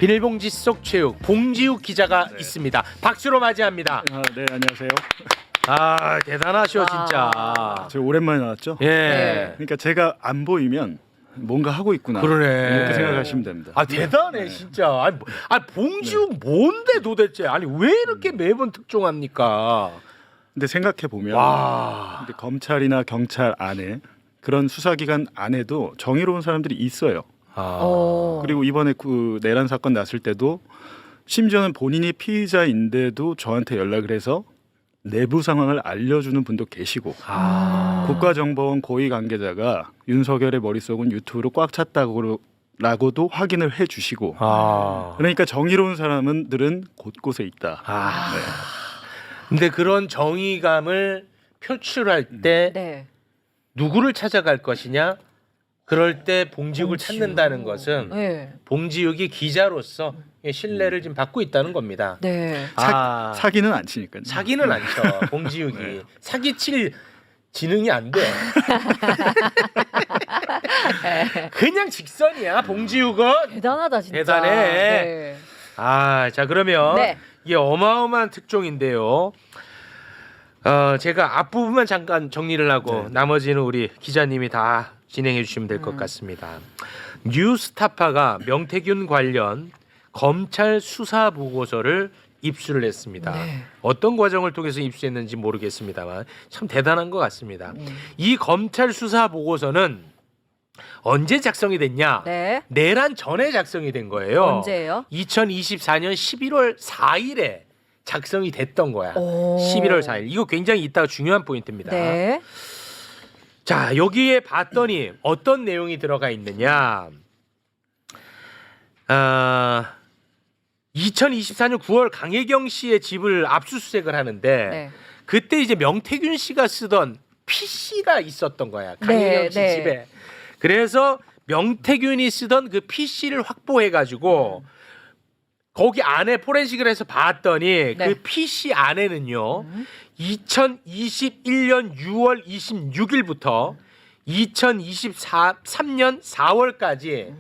비닐봉지 속 체육 봉지욱 기자가 있습니다. 박수로 맞이합니다. 네, 안녕하세요. 아, 대단하셔 진짜. 저 오랜만에 나왔죠? 예. 네. 그러니까 제가 안 보이면 뭔가 하고 있구나. 그러네. 이렇게 생각하시면 됩니다. 아, 대단해 진짜. 아니 봉지욱 뭔데 도대체? 아니 왜 이렇게 매번 특종합니까? 근데 생각해 보면 와. 근데 검찰이나 경찰 안에 그런 수사기관 안에도 정의로운 사람들이 있어요. 아. 그리고 이번에 그 내란 사건 났을 때도 심지어는 본인이 피의자인데도 저한테 연락을 해서 내부 상황을 알려주는 분도 계시고 국가정보원 고위 관계자가 윤석열의 머릿속은 유튜브로 꽉 찼다고라고도 확인을 해주시고 그러니까 정의로운 사람들은 곳곳에 있다. 아. 네. 근데 그런 정의감을 표출할 때 네. 누구를 찾아갈 것이냐? 그럴 때 봉지욱을 찾는다는 것은 네. 봉지욱이 기자로서 신뢰를 지금 받고 있다는 겁니다. 네. 사기는 안 치니까요. 사기는 안 쳐. 봉지욱이 사기칠 지능이 안 돼. 그냥 직선이야. 봉지욱은. 대단하다 진짜. 대단해. 네. 아, 자 그러면 네. 이게 어마어마한 특종인데요. 제가 앞부분만 잠깐 정리를 하고 나머지는 우리 기자님이 다 진행해 주시면 될 것 같습니다. 뉴스타파가 명태균 관련 검찰 수사 보고서를 입수를 했습니다. 네. 어떤 과정을 통해서 입수했는지 모르겠습니다만 참 대단한 것 같습니다. 이 검찰 수사 보고서는 언제 작성이 됐냐? 네. 내란 전에 작성이 된 거예요. 언제예요? 2024년 11월 4일에 작성이 됐던 거야. 오. 11월 4일. 이거 굉장히 이따가 중요한 포인트입니다. 네. 자, 여기에 봤더니 어떤 내용이 들어가 있느냐? 2024년 9월 강혜경 씨의 집을 압수수색을 하는데 네. 그때 이제 명태균 씨가 쓰던 PC가 있었던 거야. 강혜경 씨 네. 집에. 그래서 명태균이 쓰던 그 PC를 확보해 가지고 거기 안에 포렌식을 해서 봤더니 네. 그 PC 안에는요. 2021년 6월 26일부터 2023년 4월까지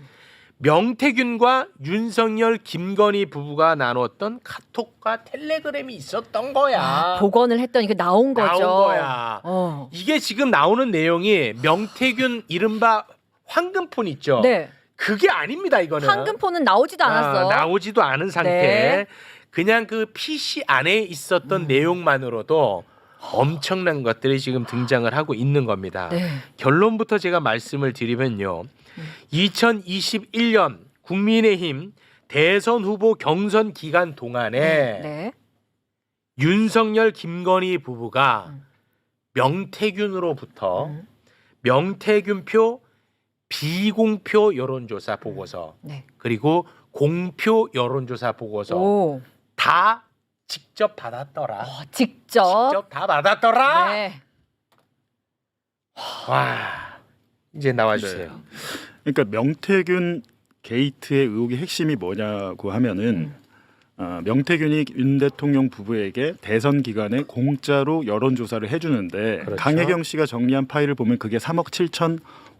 명태균과 윤석열, 김건희 부부가 나눴던 카톡과 텔레그램이 있었던 거야. 복원을 했더니 그 나온 거죠. 나온 거야. 어. 이게 지금 나오는 내용이 명태균 이른바 황금폰 있죠. 네. 그게 아닙니다. 이거는. 황금폰은 나오지도 않았어. 나오지도 않은 상태. 네. 그냥 그 PC 안에 있었던 내용만으로도 엄청난 것들이 지금 등장을 하고 있는 겁니다. 네. 결론부터 제가 말씀을 드리면요. 2021년 국민의힘 대선 후보 경선 기간 동안에 네. 윤석열, 김건희 부부가 명태균으로부터 명태균표 비공표 여론조사 보고서 네. 그리고 공표 여론조사 보고서 오. 다 직접 받았더라. 직접. 다 받았더라. 네. 와, 이제 나와주세요. 그러니까 명태균 게이트의 의혹의 핵심이 뭐냐고 하면은 명태균이 윤 대통령 부부에게 대선 기간에 공짜로 여론조사를 해주는데 그렇죠. 강혜경 씨가 정리한 파일을 보면 그게 3억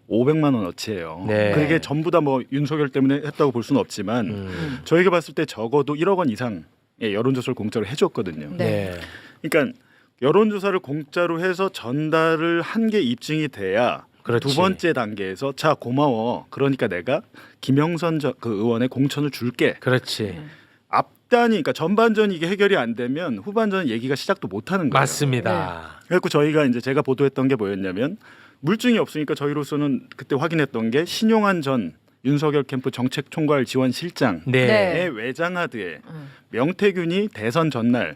7,500만 원어치예요. 네. 그게 전부 다 뭐 윤석열 때문에 했다고 볼 수는 없지만 저희가 봤을 때 적어도 1억 원 이상의 여론조사를 공짜로 해줬거든요. 네. 그러니까 여론조사를 공짜로 해서 전달을 한 게 입증이 돼야 그렇지. 두 번째 단계에서 자 고마워. 그러니까 내가 김영선 그 의원의 공천을 줄게. 그렇지. 앞단이 그러니까 전반전이 이게 해결이 안 되면 후반전 얘기가 시작도 못 하는 거예요. 맞습니다. 그래서 저희가 이제 제가 보도했던 게 뭐였냐면 물증이 없으니까 저희로서는 그때 확인했던 게 신용환 전 윤석열 캠프 정책총괄 지원실장의 네. 외장하드에 명태균이 대선 전날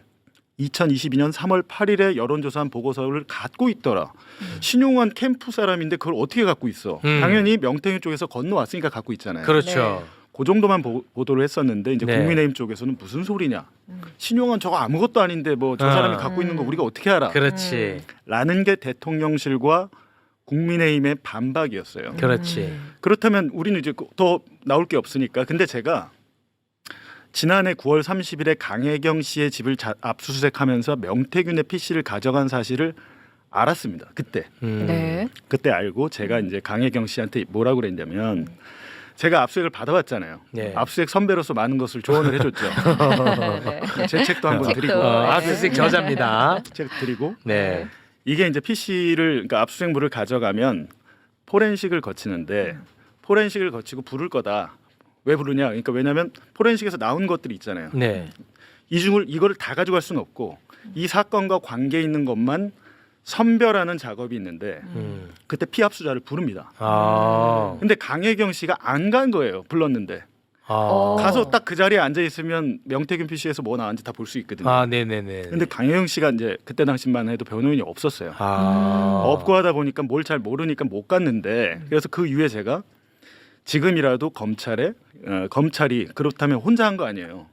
2022년 3월 8일에 여론조사한 보고서를 갖고 있더라. 신용환 캠프 사람인데 그걸 어떻게 갖고 있어? 당연히 명태균 쪽에서 건너왔으니까 갖고 있잖아요. 그렇죠. 그 정도만 보도를 했었는데 이제 네. 국민의힘 쪽에서는 무슨 소리냐? 신용환 저거 아무것도 아닌데 뭐 저 사람이 갖고 있는 거 우리가 어떻게 알아? 그렇지. 라는 게 대통령실과 국민의힘의 반박이었어요. 그렇지. 그렇다면 우리는 이제 더 나올 게 없으니까. 근데 제가 지난해 9월 30일에 강혜경 씨의 집을 압수수색하면서 명태균의 PC를 가져간 사실을 알았습니다. 그때 네. 알고 제가 이제 강혜경 씨한테 뭐라고 그랬냐면 제가 압수수색을 받아왔잖아요. 네. 압수수색 선배로서 많은 것을 조언을 해줬죠. 네. 제 책도 한권 책도. 드리고, 압수수색 저자입니다. 책 드리고 네. 이게 이제 PC를 그러니까 압수수색물을 가져가면 포렌식을 거치는데 포렌식을 거치고 부를 거다. 왜 부르냐? 그러니까 왜냐하면 포렌식에서 나온 것들이 있잖아요. 네. 이거를 다 가져갈 수는 없고 이 사건과 관계 있는 것만 선별하는 작업이 있는데 그때 피압수자를 부릅니다. 아. 근데 강혜경 씨가 안 간 거예요. 불렀는데 아. 가서 딱 그 자리에 앉아 있으면 명태균 PC에서 뭐 나왔는지 다 볼 수 있거든요. 아, 네네네. 근데 강혜경 씨가 이제 그때 당시만 해도 변호인이 없었어요. 아. 없고 하다 보니까 뭘 잘 모르니까 못 갔는데 그래서 그 이후에 제가 지금이라도 검찰이 그렇다면 혼자 한 거 아니에요.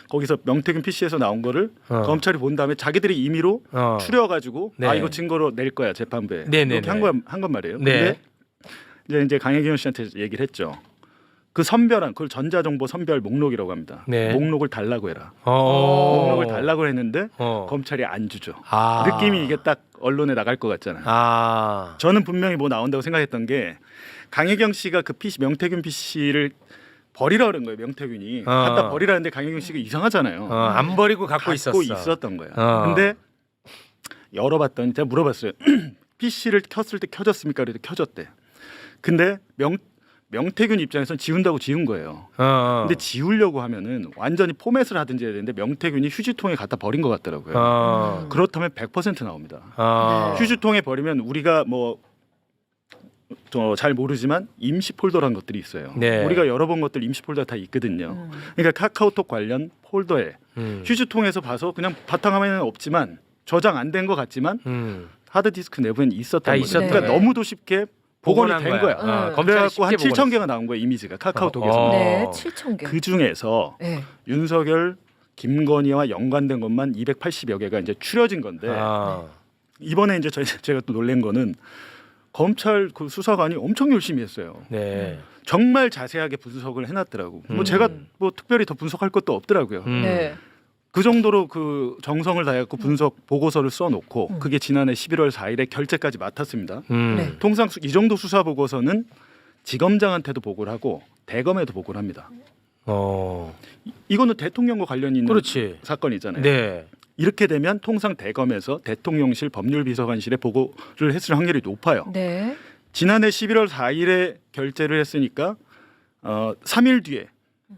거기서 명태균 PC에서 나온 거를 검찰이 본 다음에 자기들이 임의로 추려가지고 네. 아 이거 증거로 낼 거야 재판부에 네네네. 이렇게 한 건 말이에요. 네. 근데 이제 강혜경 씨한테 얘기를 했죠. 그 선별한 그걸 전자정보 선별 목록이라고 합니다. 네. 목록을 달라고 해라. 어. 목록을 달라고 했는데 어. 검찰이 안 주죠. 아. 느낌이 이게 딱 언론에 나갈 것 같잖아요. 아. 저는 분명히 뭐 나온다고 생각했던 게 강혜경 씨가 그 PC 명태균 PC를 버리라 그런 거예요. 명태균이 갖다 버리라는데 강혜경 씨가 이상하잖아요. 안 버리고 갖고 있었어. 있었던 거예요. 어. 근데 열어봤더니 제가 물어봤어요. PC를 켰을 때 켜졌습니까? 그래도 켜졌대. 근데 명태균 입장에서는 지운다고 지운 거예요. 근데 지우려고 하면은 완전히 포맷을 하든지 해야 되는데 명태균이 휴지통에 갖다 버린 것 같더라고요. 그렇다면 100% 나옵니다. 휴지통에 버리면 우리가 뭐 잘 모르지만 임시 폴더라는 것들이 있어요. 네. 우리가 열어본 것들 임시 폴더 다 있거든요. 그러니까 카카오톡 관련 폴더에 휴지통에서 봐서 그냥 바탕화면에는 없지만 저장 안 된 것 같지만 하드디스크 내부엔 있었던 다 거죠. 있었던 그러니까 거예요. 너무도 쉽게 복원이 복원한 된 거야. 거야. 검찰이 그래갖고 한 쉽게 7,000개가 나온 거야 이미지가 카카오톡에서. 네, 7,000개. 그 중에서 네. 윤석열, 김건희와 연관된 것만 280여 개가 이제 추려진 건데 이번에 이제 제가 또 놀란 거는 검찰 그 수사관이 엄청 열심히 했어요. 네. 정말 자세하게 분석을 해놨더라고. 뭐 제가 뭐 특별히 더 분석할 것도 없더라고요. 네. 그 정도로 그 정성을 다해갖고 분석 보고서를 써놓고 그게 지난해 11월 4일에 결재까지 맡았습니다. 네. 통상 이 정도 수사 보고서는 지검장한테도 보고를 하고 대검에도 보고를 합니다. 이거는 대통령과 관련이 있는 그렇지. 사건이잖아요. 네. 이렇게 되면 통상 대검에서 대통령실 법률비서관실에 보고를 했을 확률이 높아요. 네. 지난해 11월 4일에 결재를 했으니까 3일 뒤에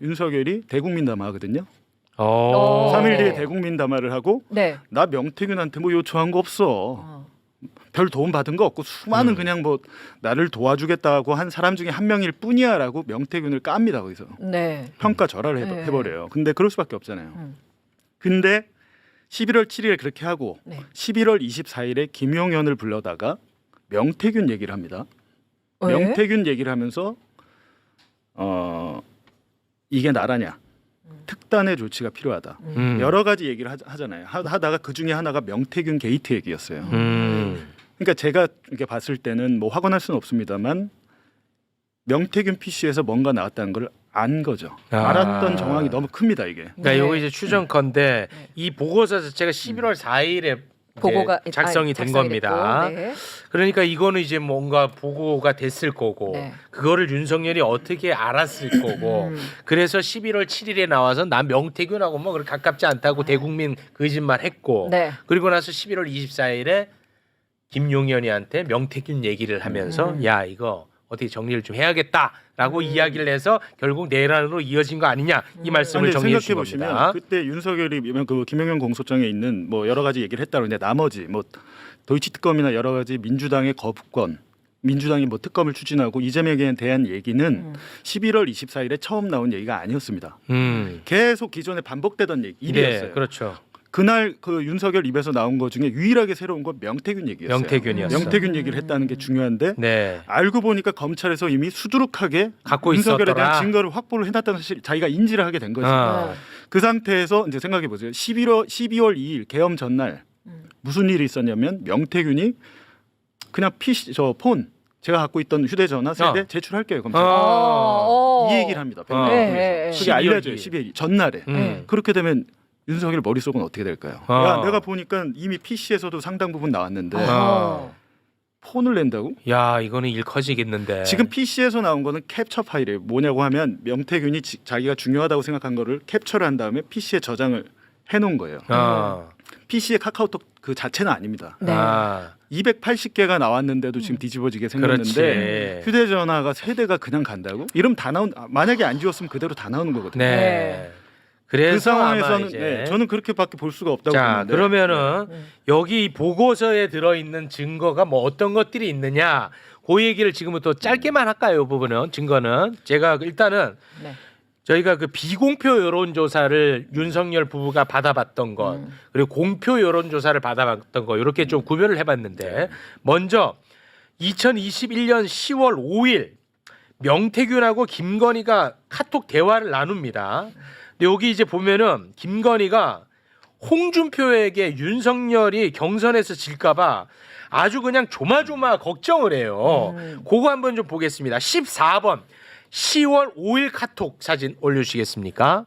윤석열이 대국민 담화하거든요. 3일 뒤에 대국민 담화를 하고 네. 나 명태균한테 뭐 요청한 거 없어. 별 도움 받은 거 없고 수많은 그냥 뭐 나를 도와주겠다고 한 사람 중에 한 명일 뿐이야라고 명태균을 깝니다 거기서. 네. 평가절하를 네. 해버려요. 근데 그럴 수밖에 없잖아요. 근데 11월 7일에 그렇게 하고 네. 11월 24일에 김용현을 불러다가 명태균 얘기를 합니다. 왜? 명태균 얘기를 하면서 이게 나라냐 특단의 조치가 필요하다. 여러 가지 얘기를 하잖아요. 하다가 그 중에 하나가 명태균 게이트 얘기였어요. 그러니까 제가 이렇게 봤을 때는 뭐 확언할 수는 없습니다만 명태균 PC에서 뭔가 나왔다는 걸 안 거죠. 알았던 정황이 너무 큽니다 이게. 그러니까 네. 요거 이제 추정컨대 이 보고서 자체가 11월 4일에 보고가 작성이 된 겁니다. 됐고, 네. 그러니까 이거는 이제 뭔가 보고가 됐을 거고 네. 그거를 윤석열이 어떻게 알았을 거고 그래서 11월 7일에 나와서 난 명태균하고 뭐 그렇게 가깝지 않다고 대국민 거짓말 했고 네. 그리고 나서 11월 24일에 김용현이한테 명태균 얘기를 하면서 야 이거 어떻게 정리를 좀 해야겠다라고 이야기를 해서 결국 내란으로 이어진 거 아니냐 이 말씀을 근데 정리해 주신 생각해 보시면 겁니다. 그때 윤석열이 그 김용현 공소장에 있는 뭐 여러 가지 얘기를 했다고 했는데 나머지 뭐 도이치 특검이나 여러 가지 민주당의 거부권, 민주당이 뭐 특검을 추진하고 이재명에 대한 얘기는 11월 24일에 처음 나온 얘기가 아니었습니다. 계속 기존에 반복되던 일이었어요. 네, 그렇죠. 그날 그 윤석열 입에서 나온 것 중에 유일하게 새로운 건 명태균 얘기였어요. 명태균이었어. 명태균 얘기를 했다는 게 중요한데 네. 알고 보니까 검찰에서 이미 수두룩하게 갖고 윤석열에 있었더라. 대한 증거를 확보를 해놨다는 사실 자기가 인지를 하게 된 거죠. 아. 그 상태에서 이제 생각해 보세요. 12월 2일 계엄 전날 무슨 일이 있었냐면 명태균이 그냥 PC 폰 제가 갖고 있던 휴대전화 세대 제출할게요 검찰. 이 얘기를 합니다. 네, 네, 네. 그게 12월 알려져요. 2일. 12일 전날에. 그렇게 되면 윤석열 머릿속은 어떻게 될까요? 야, 내가 보니까 이미 PC에서도 상당 부분 나왔는데 폰을 낸다고? 야, 이거는 일 커지겠는데. 지금 PC에서 나온 거는 캡처 파일이에요. 뭐냐고 하면 명태균이 자기가 중요하다고 생각한 거를 캡처를 한 다음에 PC에 저장을 해놓은 거예요. PC의 카카오톡 그 자체는 아닙니다. 네. 280개가 나왔는데도 지금 뒤집어지게 생겼는데 그렇지. 휴대전화가 세대가 그냥 간다고? 이러면 다 나온 만약에 안 지웠으면 그대로 다 나오는 거거든요. 네. 네. 그래서 그 상황에서는 아마 이제 네, 저는 그렇게밖에 볼 수가 없다고 자, 보는데 그러면은 여기 보고서에 들어 있는 증거가 뭐 어떤 것들이 있느냐? 그 얘기를 지금부터 짧게만 할까요? 이 부분은 증거는 제가 일단은 네. 저희가 그 비공표 여론조사를 윤석열 부부가 받아봤던 것 그리고 공표 여론조사를 받아봤던 것 이렇게 좀 구별을 해봤는데 먼저 2021년 10월 5일 명태균하고 김건희가 카톡 대화를 나눕니다. 근데 여기 이제 보면은 김건희가 홍준표에게 윤석열이 경선에서 질까봐 아주 그냥 조마조마 걱정을 해요. 그거 한번 좀 보겠습니다. 14번 10월 5일 카톡 사진 올려주시겠습니까?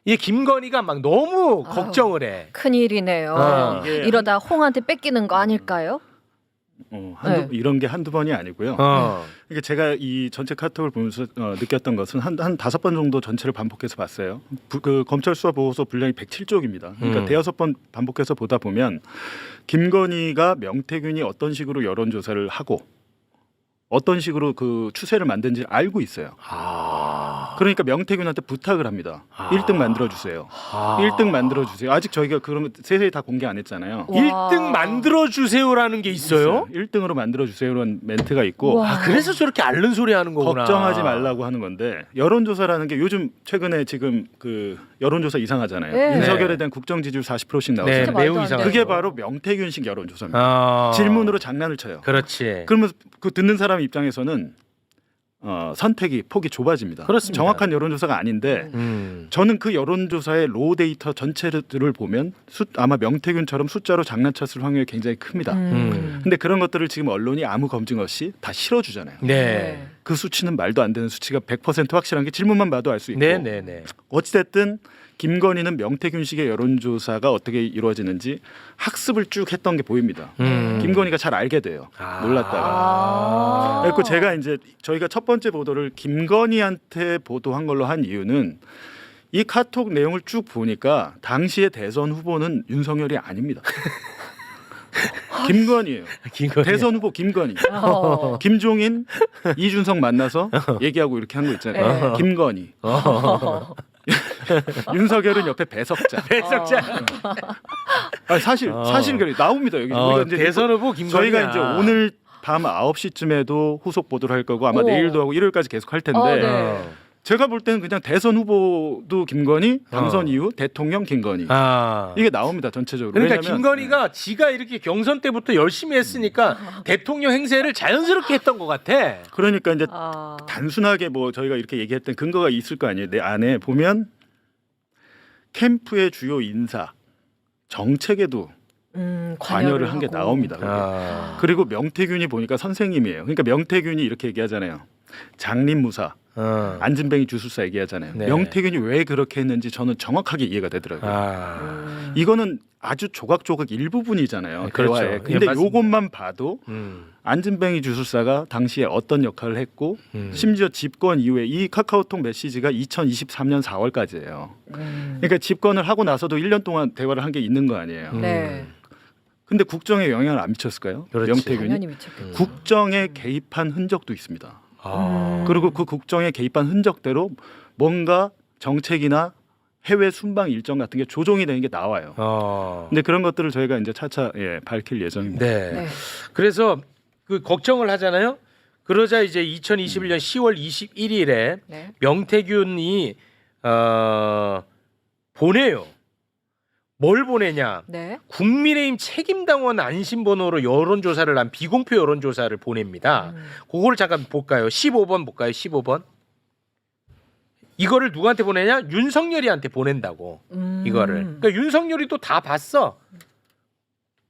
이 김건희가 막 너무 걱정을 해. 큰일이네요. 이게 이러다 홍한테 뺏기는 거 아닐까요? 이런 게 한두 번이 아니고요. 이게 제가 이 전체 카톡을 보면서 느꼈던 것은 한 5번 정도 전체를 반복해서 봤어요. 그 검찰 수사 보고서 분량이 107쪽입니다. 그러니까 대여섯 번 반복해서 보다 보면 김건희가 명태균이 어떤 식으로 여론조사를 하고 어떤 식으로 그 추세를 만든지 알고 있어요. 그러니까 명태균한테 부탁을 합니다. 1등 만들어주세요. 1등 만들어주세요. 아직 저희가 그런 세세히 다 공개 안 했잖아요. 와. 1등 만들어주세요라는 게 있어요? 1등으로 만들어주세요라는 멘트가 있고 와. 아, 그래서 저렇게 앓는 소리 하는 거구나. 걱정하지 말라고 하는 건데 여론조사라는 게 요즘 최근에 지금 그 여론조사 이상하잖아요. 네. 윤석열에 대한 국정 지지율 40%씩 네, 나오잖아요. 진짜 매우 말도 안 이상하죠. 그게 바로 명태균식 여론조사입니다. 질문으로 장난을 쳐요. 그렇지. 그러면 그 듣는 사람 입장에서는 선택이 폭이 좁아집니다. 그렇습니다. 정확한 여론조사가 아닌데 저는 그 여론조사의 로우 데이터 전체를 보면 아마 명태균처럼 숫자로 장난쳤을 확률이 굉장히 큽니다. 근데 그런 것들을 지금 언론이 아무 검증 없이 다 실어주잖아요. 네. 그 수치는 말도 안 되는 수치가 100% 확실한 게 질문만 봐도 알 수 있고 네네네. 어찌됐든 김건희는 명태균식의 여론조사가 어떻게 이루어지는지 학습을 쭉 했던 게 보입니다. 김건희가 잘 알게 돼요. 몰랐다가. 그래서 제가 이제 저희가 첫 번째 보도를 김건희한테 보도한 걸로 한 이유는 이 카톡 내용을 쭉 보니까 당시의 대선 후보는 윤석열이 아닙니다. 김건희예요. 김건희. 대선 후보 김건희. 김종인, 이준석 만나서 얘기하고 이렇게 한 거 있잖아요. 네. 김건희. 윤석열은 옆에 배석자. 배석자. 사실 그래 나옵니다 여기. 우리가 이제 대선 후보 김건희. 저희가 이제 오늘 밤 9시쯤에도 후속 보도를 할 거고 아마 오. 내일도 하고 일요일까지 계속 할 텐데 네. 제가 볼 때는 그냥 대선 후보도 김건희, 당선 이후 대통령 김건희 이게 나옵니다 전체적으로. 그러니까 왜냐면, 김건희가 지가 이렇게 경선 때부터 열심히 했으니까 대통령 행세를 자연스럽게 했던 것 같아. 그러니까 이제 아. 단순하게 뭐 저희가 이렇게 얘기했던 근거가 있을 거 아니에요. 내 안에 보면 캠프의 주요 인사 정책에도 관여를 한 게 하고. 나옵니다. 그게. 그리고 명태균이 보니까 선생님이에요. 그러니까 명태균이 이렇게 얘기하잖아요. 장림무사, 안진뱅이 주술사 얘기하잖아요. 네. 명태균이 왜 그렇게 했는지 저는 정확하게 이해가 되더라고요. 이거는 아주 조각조각 일부분이잖아요. 그렇죠. 대화에. 예, 근데 맞습니다. 요것만 봐도 안진뱅이 주술사가 당시에 어떤 역할을 했고 심지어 집권 이후에 이 카카오톡 메시지가 2023년 4월까지예요. 그러니까 집권을 하고 나서도 1년 동안 대화를 한 게 있는 거 아니에요. 네. 근데 국정에 영향을 안 미쳤을까요? 그렇지. 명태균이 당연히 미쳤겠죠. 국정에 개입한 흔적도 있습니다. 아. 그리고 그 국정에 개입한 흔적대로 뭔가 정책이나 해외 순방 일정 같은 게 조정이 되는 게 나와요. 근데 그런 것들을 저희가 이제 차차 밝힐 예정입니다. 네. 네. 그래서 그 걱정을 하잖아요. 그러자 이제 2021년 10월 21일에 네. 명태균이 보내요. 뭘 보내냐? 네. 국민의힘 책임당원 안심번호로 여론조사를 한 비공표 여론조사를 보냅니다. 그거를 잠깐 볼까요? 15번 볼까요? 15번. 이거를 누구한테 보내냐? 윤석열이한테 보낸다고. 이거를. 그러니까 윤석열이 또 다 봤어.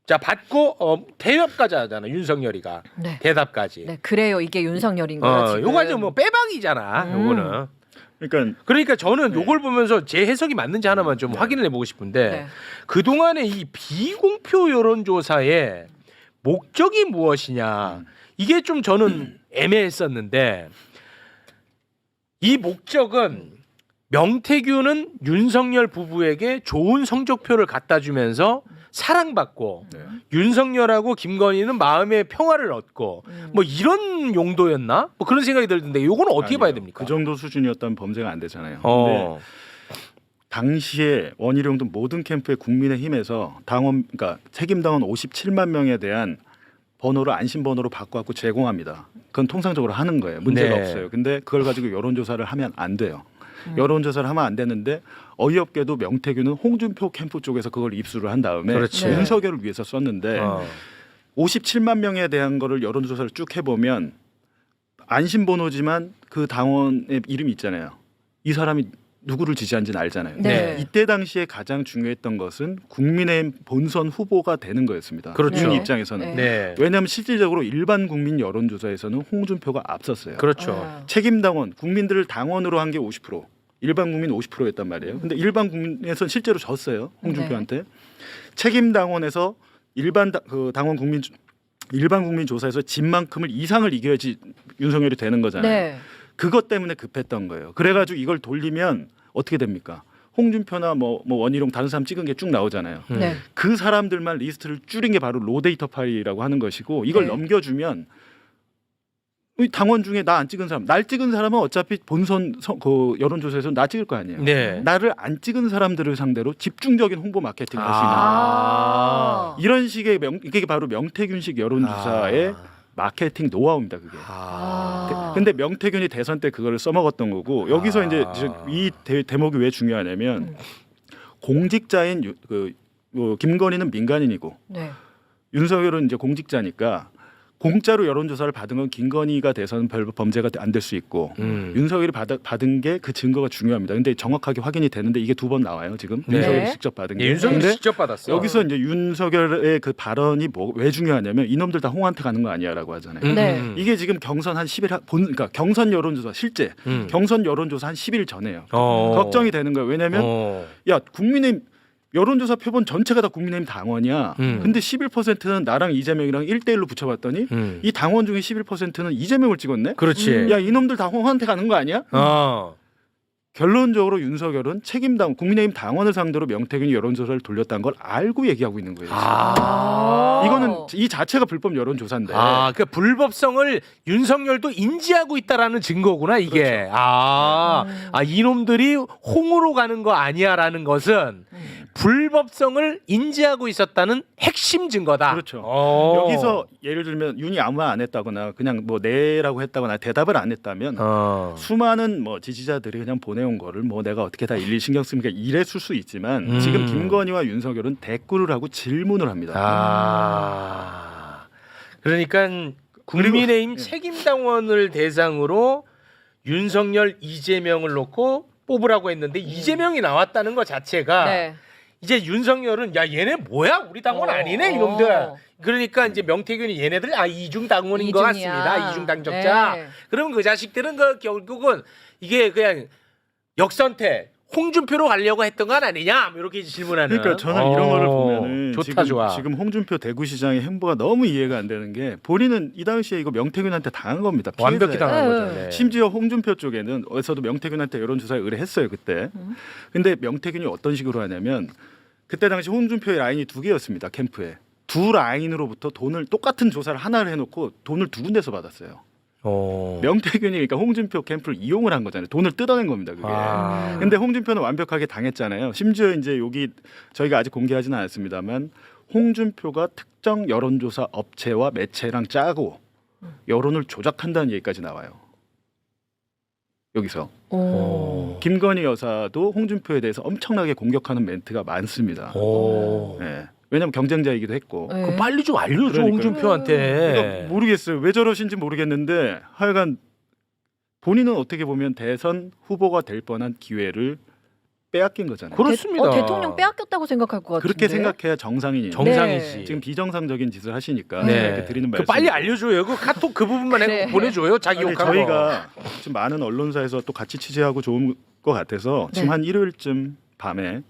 자, 받고 대답까지 하잖아. 윤석열이가. 네. 대답까지. 네. 그래요. 이게 윤석열인 거예요. 지금. 요거 이제 뭐 빼박이잖아. 요거는. 그러니까 저는 요걸 보면서 제 해석이 맞는지 하나만 좀 확인을 해보고 싶은데 네. 그동안에 이 비공표 여론조사에 목적이 무엇이냐 이게 좀 저는 애매했었는데 이 목적은 명태균은 윤석열 부부에게 좋은 성적표를 갖다 주면서 사랑받고 네. 윤석열하고 김건희는 마음의 평화를 얻고 뭐 이런 용도였나? 뭐 그런 생각이 들던데 이거는 어떻게 아니에요. 봐야 됩니까? 그 정도 수준이었다면 범죄가 안 되잖아요. 근데 어. 당시에 원희룡 등 모든 캠프의 국민의힘에서 당원, 그러니까 책임 당원 57만 명에 대한 번호를 안심 번호로 바꿔갖고 제공합니다. 그건 통상적으로 하는 거예요. 문제가 네. 없어요. 근데 그걸 가지고 여론조사를 하면 안 돼요. 여론조사를 하면 안 되는데 어이없게도 명태균은 홍준표 캠프 쪽에서 그걸 입수를 한 다음에 그렇지. 네. 윤석열을 위해서 썼는데 어. 57만 명에 대한 거를 여론조사를 쭉 해보면 안심 번호지만 그 당원의 이름이 있잖아요. 이 사람이 누구를 지지한지는 알잖아요. 네. 이때 당시에 가장 중요했던 것은 국민의힘 본선 후보가 되는 거였습니다. 그렇죠. 윤 네. 입장에서는. 네. 왜냐하면 실질적으로 일반 국민 여론조사에서는 홍준표가 앞섰어요. 그렇죠. 아. 책임 당원, 국민들을 당원으로 한 게 50%, 일반 국민 50%였단 말이에요. 근데 일반 국민에서는 실제로 졌어요. 홍준표한테. 책임 당원에서 당원 국민 일반 국민 조사에서 진 만큼을 이상을 이겨야지 윤석열이 되는 거잖아요. 네. 그것 때문에 급했던 거예요. 그래가지고 이걸 돌리면 어떻게 됩니까? 홍준표나 뭐 원희룡 다른 사람 찍은 게 쭉 나오잖아요. 네. 그 사람들만 리스트를 줄인 게 바로 로데이터 파일이라고 하는 것이고 이걸 네. 넘겨주면 이 당원 중에 나 안 찍은 사람, 날 찍은 사람은 어차피 본선 그 여론조사에서 나 찍을 거 아니에요. 네. 나를 안 찍은 사람들을 상대로 집중적인 홍보 마케팅을 할 수 있는 아. 이런 식의 이게 바로 명태균식 여론조사의 마케팅 노하우입니다. 그게. 아. 근데 명태균이 대선 때 그거를 써먹었던 거고 여기서 이제 이 대목이 왜 중요하냐면 공직자인 김건희는 민간인이고 네. 윤석열은 이제 공직자니까 공짜로 여론조사를 받은 건 김건희가 돼서는 별 범죄가 안 될 수 있고 윤석열이 받은 게 그 증거가 중요합니다. 근데 정확하게 확인이 되는데 이게 2번 나와요 지금. 네. 윤석열이 직접 받은 게. 예, 윤석열이 근데 직접 받았어. 여기서 이제 윤석열의 그 발언이 왜 중요하냐면 이놈들 다 홍한테 가는 거 아니야라고 하잖아요. 네. 이게 지금 경선 한 10일 그러니까 경선 여론조사 실제 경선 여론조사 한 10일 전에요. 걱정이 되는 거예요. 왜냐하면 야 국민의힘 여론조사 표본 전체가 다 국민의힘 당원이야. 근데 11%는 나랑 이재명이랑 1대1로 붙여봤더니 이 당원 중에 11%는 이재명을 찍었네. 그렇지. 야 이놈들 다 홍한테 가는 거 아니야? 결론적으로 윤석열은 책임당 국민의힘 당원을 상대로 명태균이 여론조사를 돌렸다는 걸 알고 얘기하고 있는 거예요. 이거는 이 자체가 불법 여론조사인데. 그 불법성을 윤석열도 인지하고 있다라는 증거구나 이게. 그렇죠. 이놈들이 홍으로 가는 거 아니야라는 것은 불법성을 인지하고 있었다는 핵심 증거다. 그렇죠. 여기서 예를 들면 윤이 아무 말 안 했다거나 그냥 뭐 네라고 했다거나 대답을 안 했다면 수많은 뭐 지지자들이 그냥 보내온 거를 뭐 내가 어떻게 다 일일이 신경 씁니까 이랬을 수 있지만 지금 김건희와 윤석열은 대꾸를 하고 질문을 합니다. 그러니까 국민의힘 그리고, 책임당원을 대상으로 윤석열, 이재명을 놓고 뽑으라고 했는데 이재명이 나왔다는 것 자체가 네. 이제 윤석열은 야 얘네 뭐야 우리 당원 아니네 이놈들. 그러니까 이제 명태균이 얘네들 이중 당원인 것 이중이야. 같습니다. 이중 당적자. 네. 그러면 그 자식들은 그 결국은 이게 그냥 역선택 홍준표로 가려고 했던 건 아니냐 이렇게 질문하는. 그러니까 저는 이런 거를 보면은 좋다, 좋아. 지금 홍준표 대구시장의 행보가 너무 이해가 안 되는 게 본인은 이 당시에 이거 명태균한테 당한 겁니다. 완벽히 피해자예요. 당한 네. 거죠. 네. 심지어 홍준표 쪽에는 어디서도 명태균한테 여론조사에 의뢰했어요 그때. 근데 명태균이 어떤 식으로 하냐면 그때 당시 홍준표의 라인이 2개였습니다 캠프에. 2 라인으로부터 돈을 똑같은 조사를 하나를 해놓고 돈을 2군데서 받았어요. 명태균이 그러니까 홍준표 캠프를 이용을 한 거잖아요. 돈을 뜯어낸 겁니다 그게. 근데 홍준표는 완벽하게 당했잖아요. 심지어 이제 여기 저희가 아직 공개하지는 않았습니다만 홍준표가 특정 여론조사 업체와 매체랑 짜고 여론을 조작한다는 얘기까지 나와요. 여기서 김건희 여사도 홍준표에 대해서 엄청나게 공격하는 멘트가 많습니다. 네. 왜냐하면 경쟁자이기도 했고. 네. 그 빨리 좀 알려줘 그러니까요. 홍준표한테. 그러니까 모르겠어요. 왜 저러신지 모르겠는데 하여간 본인은 어떻게 보면 대선 후보가 될 뻔한 기회를 빼앗긴 거잖아요. 그렇습니다. 대통령 빼앗겼다고 생각할 것 같은데. 그렇게 생각해야 정상인이에요. 정상이지. 지금 비정상적인 짓을 하시니까 네. 이렇게 드리는 그 말씀. 빨리 알려줘요. 그 카톡 그 부분만 그래. 보내줘요. 자기 아니, 욕한 거. 저희가 지금 많은 언론사에서 또 같이 취재하고 좋은 것 같아서 지금 네. 한 일요일쯤 밤에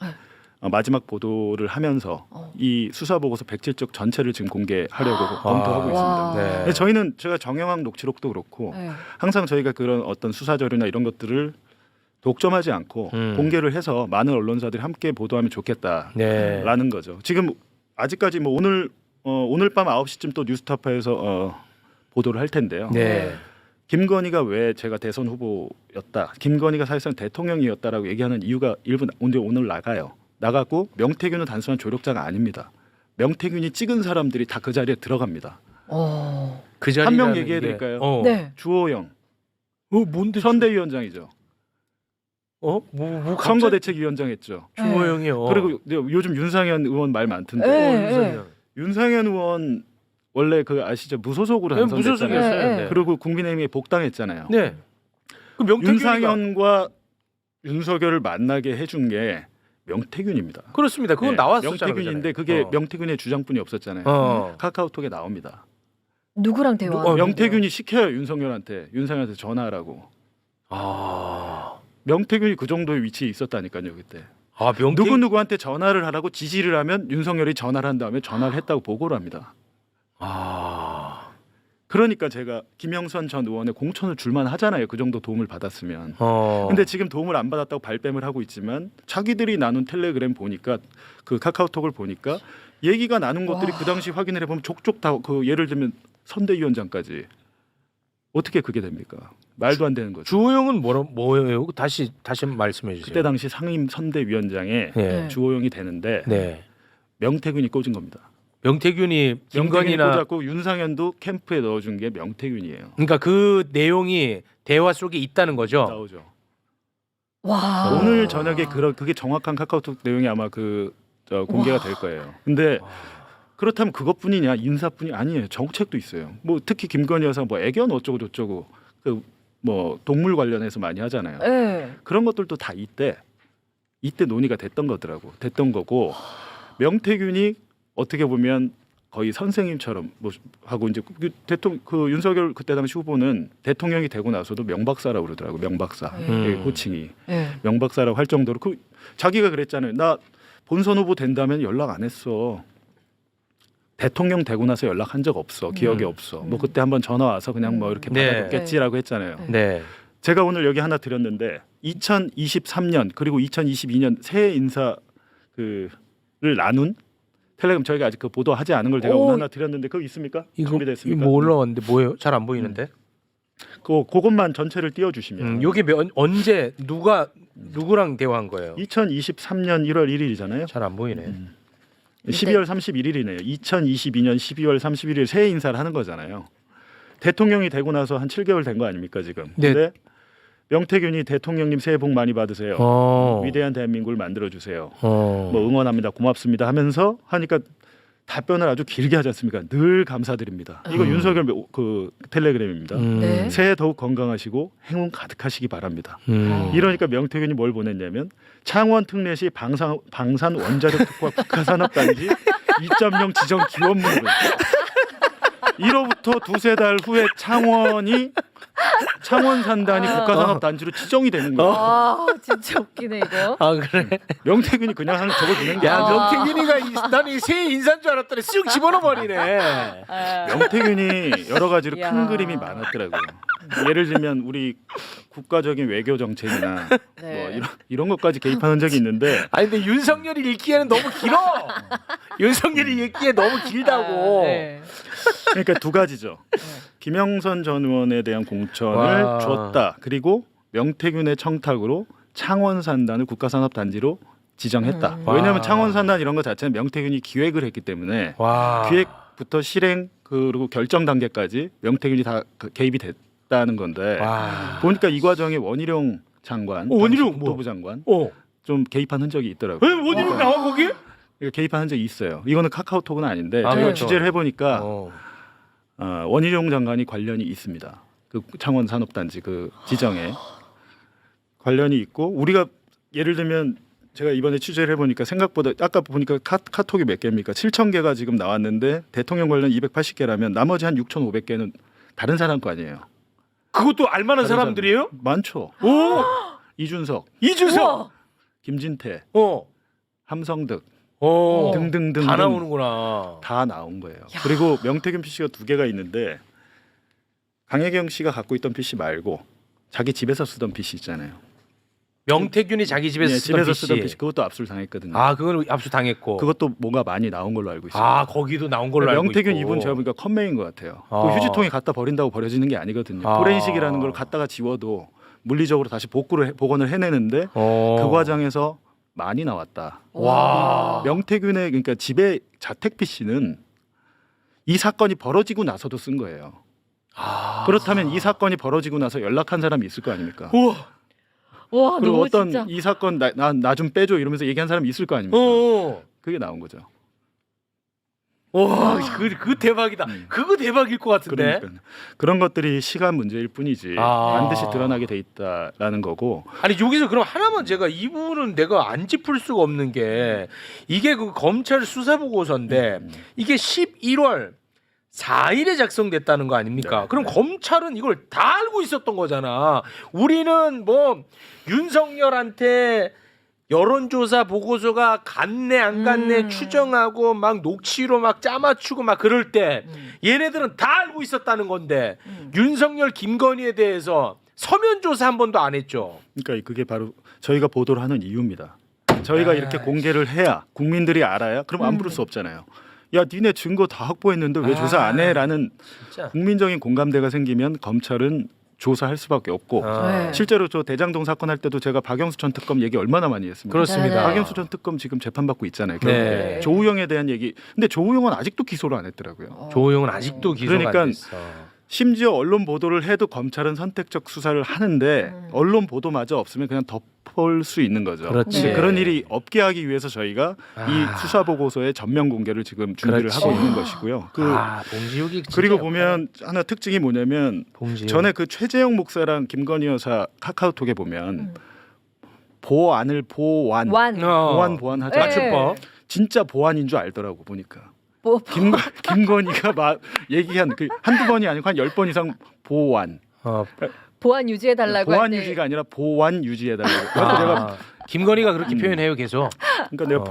마지막 보도를 하면서 이 수사 보고서 107쪽 전체를 지금 공개하려고 검토하고 와. 있습니다. 네. 근데 저희는 제가 정영학 녹취록도 그렇고 네. 항상 저희가 그런 어떤 수사 자료나 이런 것들을 독점하지 않고 공개를 해서 많은 언론사들이 함께 보도하면 좋겠다라는 네. 거죠. 지금 아직까지 뭐 오늘 밤 9시쯤 또 뉴스타파에서 보도를 할 텐데요. 네. 김건희가 왜 제가 대선 후보였다, 김건희가 사실상 대통령이었다라고 얘기하는 이유가 일부 오늘 나가고 명태균은 단순한 조력자가 아닙니다. 명태균이 찍은 사람들이 다 그 자리에 들어갑니다. 그 한 명 자리라는 얘기해 게- 드릴까요? 네. 주호영 뭔데? 선대위원장이죠. 갑자기 선거대책위원장 했죠. 주호영이요. 그리고 요즘 윤상현 의원 말 많던데. 네. 윤석열. 윤상현 의원 원래 그 아시죠? 무소속으로 네, 당선됐잖아요. 무소속이었어요. 네, 네. 그리고 국민의힘에 복당했잖아요. 네. 그 명태균이가 윤상현과 윤석열을 만나게 해준 게 명태균입니다. 그렇습니다. 그건 네, 나왔었잖아요. 명태균인데 그게 명태균의 주장뿐이 없었잖아요. 카카오톡에 나옵니다. 누구랑 대화? 명태균이 시켜요 윤석열한테, 윤상현한테 전화하라고. 명태균이 그 정도의 위치에 있었다니까요 그때. 누구누구한테 전화를 하라고 지시를 하면 윤석열이 전화를 한 다음에 전화를 했다고 보고를 합니다. 그러니까 제가 김영선 전 의원의 공천을 줄만 하잖아요. 그 정도 도움을 받았으면. 근데 지금 도움을 안 받았다고 발뺌을 하고 있지만 자기들이 나눈 텔레그램 보니까, 그 카카오톡을 보니까 얘기가 나눈 것들이 그 당시 확인을 해보면 족족 다 그 예를 들면 선대위원장까지. 어떻게 그게 됩니까? 말도 안 되는 거죠. 주호영은 뭐예요? 다시 말씀해 주세요. 그때 당시 상임 선대위원장에 네. 주호영이 되는데 네. 명태균이 꽂은 겁니다. 명태균이 명태균이 김건희나 꽂았고 윤상현도 캠프에 넣어준 게 명태균이에요. 그러니까 그 내용이 대화 속에 있다는 거죠. 나오죠. 와. 오늘 저녁에 그게 정확한 카카오톡 내용이 아마 공개가 될 거예요. 근데 그렇다면 그것뿐이냐, 인사뿐이 아니에요. 정책도 있어요. 뭐 특히 김건희 여사 뭐 애견 어쩌고 저쩌고 그 뭐 동물 관련해서 많이 하잖아요. 네. 그런 것들도 다 이때 논의가 됐던 거고 명태균이 어떻게 보면 거의 선생님처럼 뭐 하고 이제 그 윤석열 그때 당시 후보는 대통령이 되고 나서도 명박사라고 그러더라고. 명박사 호칭이 명박사라고 할 정도로 그 자기가 그랬잖아요. 나 본선 후보 된다면 연락 안 했어. 대통령 되고 나서 연락한 적 없어. 기억이 없어. 뭐 그때 한번 전화 와서 그냥 뭐 이렇게 네. 받아줬겠지라고 했잖아요. 네. 제가 오늘 여기 하나 드렸는데 2023년 그리고 2022년 새해 인사를 나눈 텔레그램 저희가 아직 그 보도하지 않은 걸 제가 오늘 하나 드렸는데 그거 있습니까? 준비됐습니까? 이거 뭐 올라왔는데 뭐예요? 잘 안 보이는데. 그것만 전체를 띄워주시면 여기 언제 누구랑 대화한 거예요? 2023년 1월 1일이잖아요. 잘 안 보이네. 12월 31일이네요. 2022년 12월 31일 새해 인사를 하는 거잖아요. 대통령이 되고 나서 한 7개월 된 거 아닙니까 지금? 네. 근데 명태균이 대통령님 새해 복 많이 받으세요. 위대한 대한민국을 만들어 주세요. 뭐 응원합니다. 고맙습니다 하면서 하니까 답변을 아주 길게 하지 않습니까? 늘 감사드립니다. 이거 윤석열 그 텔레그램입니다. 네. 새해 더욱 건강하시고 행운 가득하시기 바랍니다. 음. 이러니까 명태균이 뭘 보냈냐면 창원 특례시 방산 원자력 특화 국가산업단지 2.0 지정 기원문을 1호부터 두세 달 후에 창원 산단이 국가산업단지로 지정이 되는 거예요. 아 진짜 웃기네 이거. 아 그래? 명태균이 그냥 하는 저걸 보낸 게 야 아니라 명태균이가 나는 새해 인사인 줄 알았더니 쓱 집어넣어 버리네. 명태균이 여러 가지로 야. 큰 그림이 많았더라고요. 예를 들면 우리 국가적인 외교 정책이나 네. 뭐 이런 것까지 개입하는 적이 있는데 아니 근데 윤석열이 읽기에는 너무 길어. 윤석열이 읽기에 너무 길다고. 네. 그러니까 두 가지죠. 김영선 전 의원에 대한 공천을 와. 줬다. 그리고 명태균의 청탁으로 창원 산단을 국가산업단지로 지정했다. 와. 왜냐하면 창원 산단 이런 것 자체는 명태균이 기획을 했기 때문에 와. 기획부터 실행 그리고 결정 단계까지 명태균이 다 개입이 됐다는 건데 와. 보니까 이 과정에 원희룡 장관, 원희룡 국토부 뭐? 장관 어. 좀 개입한 흔적이 있더라고요. 왜 원희룡 나와 거기? 이거 개입한 흔적이 있어요. 이거는 카카오톡은 아닌데 아, 저희가 그렇죠. 취재를 해보니까 어. 원희룡 장관이 관련이 있습니다. 그 창원 산업단지 그 지정에 관련이 있고 우리가 예를 들면 제가 이번에 취재를 해보니까 생각보다 아까 보니까 카톡이 몇 개입니까? 7,000개가 지금 나왔는데 대통령 관련 280개라면 나머지 한 6,500개는 다른 사람 거 아니에요. 그것도 알만한 다른 사람들이에요? 많죠. 오. 이준석, 이준석. 우와. 김진태, 어. 함성득 오, 등등등 다 나오는구나. 다 나온 거예요. 그리고 명태균 PC가 2개가 있는데 강혜경 씨가 갖고 있던 PC 말고 자기 집에서 쓰던 PC 있잖아요. 명태균이 자기 집에서 네, 쓰던 집에서 PC. 쓰던 PC 그것도 압수를 당했거든요. 아, 그건 압수 당했고. 그것도 뭐가 많이 나온 걸로 알고 있어요. 아, 거기도 나온 걸로 알고 있고. 명태균 이분 제가 보니까 컴맹인 것 같아요. 아. 그 휴지통에 갖다 버린다고 버려지는 게 아니거든요. 아. 포렌식이라는 걸 갖다가 지워도 물리적으로 다시 복원을 해내는데 그 과정에서 많이 나왔다. 와. 명태균의 그러니까 집에 자택 PC는 이 사건이 벌어지고 나서도 쓴 거예요. 아. 그렇다면 이 사건이 벌어지고 나서 연락한 사람이 있을 거 아닙니까? 우와. 와, 그리고 너무 어떤 진짜. 이 사건 나 좀 빼줘 이러면서 얘기한 사람이 있을 거 아닙니까? 어. 그게 나온 거죠. 와, 그 대박이다. 그거 대박일 것 같은데. 그러니까 그런 것들이 시간 문제일 뿐이지 아. 반드시 드러나게 돼 있다라는 거고. 아니 여기서 그럼 하나만 제가 이 부분은 내가 안 짚을 수가 없는 게 이게 그 검찰 수사 보고서인데 이게 11월 4일에 작성됐다는 거 아닙니까? 네. 그럼 검찰은 이걸 다 알고 있었던 거잖아. 우리는 뭐 윤석열한테 여론조사 보고서가 갔네 안 갔네 추정하고 막 녹취로 막 짜맞추고 막 그럴 때 얘네들은 다 알고 있었다는 건데 윤석열 김건희에 대해서 서면 조사 한 번도 안 했죠. 그러니까 그게 바로 저희가 보도를 하는 이유입니다. 저희가 이렇게 공개를 해야 국민들이 알아야 그럼 안 부를 수 없잖아요. 야, 니네 증거 다 확보했는데 왜 조사 안 해? 라는 진짜. 국민적인 공감대가 생기면 검찰은 조사할 수밖에 없고 네. 실제로 저 대장동 사건 할 때도 제가 박영수 전 특검 얘기 얼마나 많이 했습니까? 그렇습니다. 네. 박영수 전 특검 지금 재판받고 있잖아요. 결국에. 네. 조우영에 대한 얘기. 근데 조우영은 아직도 기소를 안 했더라고요. 조우영은 아직도 기소가 그러니까 안 됐어. 심지어 언론 보도를 해도 검찰은 선택적 수사를 하는데 언론 보도마저 없으면 그냥 덮을 수 있는 거죠. 그렇지. 근데 그런 일이 없게 하기 위해서 저희가 아. 이 수사 보고서의 전면 공개를 지금 준비를 그렇지. 하고 있는 것이고요. 봉지욱이 진짜 그리고 역할. 보면 하나 특징이 뭐냐면 봉지욱. 전에 그 최재형 목사랑 김건희 여사 카카오톡에 보면 보안을 보완 완. 보완 하죠. 네. 맞춤법. 진짜 보완인 줄 알더라고 보니까. 뭐, 김건희가 막 얘기한 그 한두 번이 아니고 한 10번 이상 보완. 보안 유지해 달라고 보완 유지가 아니라 보완 유지해 달라고. 그래서 내가 김건희가 그렇게 표현해요 계속. 그러니까 내가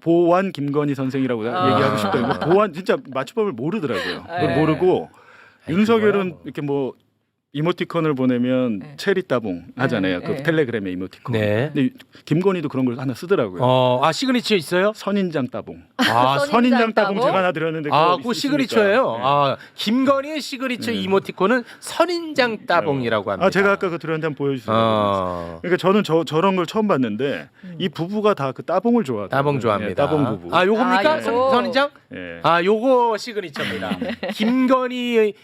보완 김건희 선생이라고 얘기하고 싶다. 보완 진짜 맞춤법을 모르더라고요. 그걸 네. 모르고 아이, 윤석열은 그거야, 이렇게 뭐 이모티콘을 보내면 네. 체리 따봉 하잖아요. 네, 그 네. 텔레그램의 이모티콘. 네. 근데 김건희도 그런 걸 하나 쓰더라고요. 시그니처 있어요? 선인장 따봉. 선인장 선인장 따봉 따봉? 제가 하나 드렸는데 그거 시그니처예요. 네. 김건희의 시그니처 이모티콘은 선인장 따봉이라고 합니다. 제가 아까 그 드렸는데 한번 보여주세요. 그러니까 저는 저런 걸 처음 봤는데 이 부부가 다 그 따봉을 좋아하더라고요. 따봉 좋아합니다. 네, 따봉 부부. 요겁니까? 아, 요거. 선인장? 예. 요거 시그니처입니다. 김건희의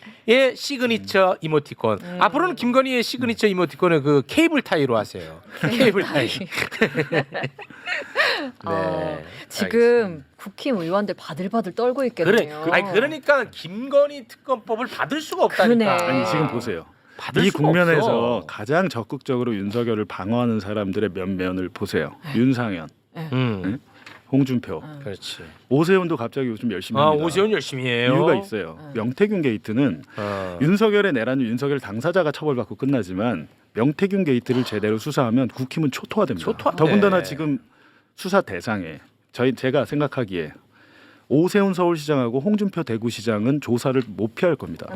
시그니처 이모티콘. 앞으로는 김건희의 시그니처 이모티콘을 그 케이블 타이로 하세요. 케이블 타이. 네. 지금 국힘 의원들 바들바들 떨고 있겠네요. 그러니까 김건희 특검법을 받을 수가 없다니까. 그러네. 아니 지금 보세요. 받을 이 수가 국면에서 없어. 가장 적극적으로 윤석열을 방어하는 사람들의 면면을 보세요. 윤상현, 홍준표, 그렇지. 오세훈도 갑자기 요즘 열심히 합니다. 오세훈 열심히 해요. 이유가 있어요. 명태균 게이트는 윤석열의 내란은 윤석열 당사자가 처벌받고 끝나지만 명태균 게이트를 제대로 수사하면 국힘은 초토화됩니다. 초토화돼. 더군다나 지금 수사 대상에 제가 생각하기에 오세훈 서울시장하고 홍준표 대구시장은 조사를 못 피할 겁니다.